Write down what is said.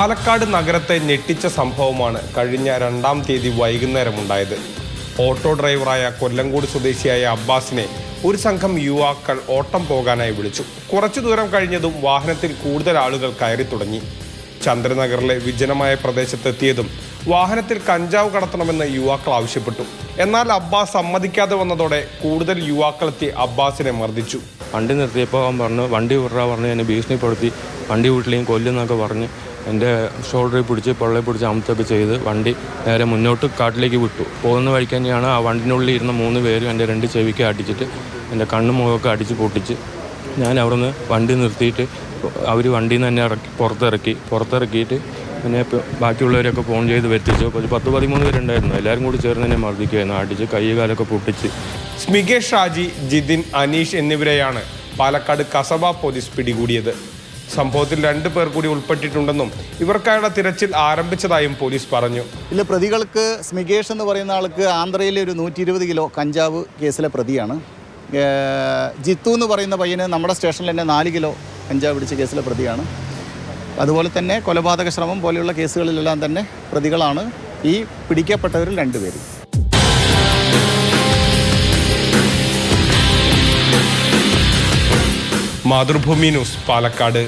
പാലക്കാട് നഗരത്തെ ഞെട്ടിച്ച സംഭവമാണ് കഴിഞ്ഞ 2-ാം തീയതി വൈകുന്നേരമുണ്ടായത്. ഓട്ടോ ഡ്രൈവറായ കൊല്ലങ്കോട് സ്വദേശിയായ അബ്ബാസിനെ ഒരു സംഘം യുവാക്കൾ ഓട്ടം പോകാനായി വിളിച്ചു. കുറച്ചു ദൂരം കഴിഞ്ഞതും വാഹനത്തിൽ കൂടുതൽ ആളുകൾ കയറി തുടങ്ങി. ചന്ദ്രനഗറിലെ വിജനമായ പ്രദേശത്തെത്തിയതും വാഹനത്തിൽ കഞ്ചാവ് കടത്തണമെന്ന് യുവാക്കൾ ആവശ്യപ്പെട്ടു. എന്നാൽ അബ്ബാസ് സമ്മതിക്കാതെ വന്നതോടെ കൂടുതൽ യുവാക്കളെത്തി അബ്ബാസിനെ മർദ്ദിച്ചു. വണ്ടി നിർത്തിയപ്പോൾ അവൻ പറഞ്ഞു വണ്ടി വിടാ പറഞ്ഞ് എന്നെ ഭീഷണിപ്പെടുത്തി, വണ്ടി വീട്ടിലേയും കൊല്ലുന്നൊക്കെ പറഞ്ഞ് എൻ്റെ ഷോൾഡറിൽ പിടിച്ച് പൊള്ളയിൽ പിടിച്ച് അമർത്തൊക്കെ ചെയ്ത് വണ്ടി നേരെ മുന്നോട്ട് കാട്ടിലേക്ക് വിട്ടു. പോകുന്ന വഴിക്ക് തന്നെയാണ് ആ വണ്ടിനുള്ളിൽ ഇരുന്ന 3 പേരും എൻ്റെ 2 ചെവിക്ക് അടിച്ചിട്ട് എൻ്റെ കണ്ണും മുഖമൊക്കെ അടിച്ച് പൊട്ടിച്ച് ഞാൻ അവിടെ നിന്ന് വണ്ടി നിർത്തിയിട്ട് അവർ വണ്ടിയിൽ നിന്ന് തന്നെ പുറത്തിറക്കിയിട്ട് പിന്നെ ബാക്കിയുള്ളവരൊക്കെ ഫോൺ ചെയ്ത് വരുത്തിച്ചു. 10-13 പേരുണ്ടായിരുന്നു. എല്ലാവരും കൂടി ചേർന്ന് തന്നെ മർദ്ദിക്കുകയായിരുന്നു. അടിച്ച് കൈ കാലൊക്കെ പൊട്ടിച്ച്. സ്മികേഷ്, ഷാജി, ജിതിൻ, അനീഷ് എന്നിവരെയാണ് പാലക്കാട് കസബ പോലീസ് പിടികൂടിയത്. സംഭവത്തിൽ 2 പേർ കൂടി ഉൾപ്പെട്ടിട്ടുണ്ടെന്നും ഇവർക്കായുള്ള തിരച്ചിൽ ആരംഭിച്ചതായും പോലീസ് പറഞ്ഞു. ഇതിലെ പ്രതികൾക്ക് സ്മികേഷ് എന്ന് പറയുന്ന ആൾക്ക് ആന്ധ്രയിലെ ഒരു 120 കിലോ കഞ്ചാവ് കേസിലെ പ്രതിയാണ്. ജിത്തു എന്ന് പറയുന്ന പയ്യന് നമ്മുടെ സ്റ്റേഷനിൽ തന്നെ 4 കിലോ കഞ്ചാവ് പിടിച്ച കേസിലെ പ്രതിയാണ്. അതുപോലെ തന്നെ കൊലപാതക ശ്രമം പോലെയുള്ള കേസുകളിലെല്ലാം തന്നെ പ്രതികളാണ് ഈ പിടിക്കപ്പെട്ടവരിൽ 2 പേര്. മാതൃഭൂമി ന്യൂസ്, പാലക്കാട്.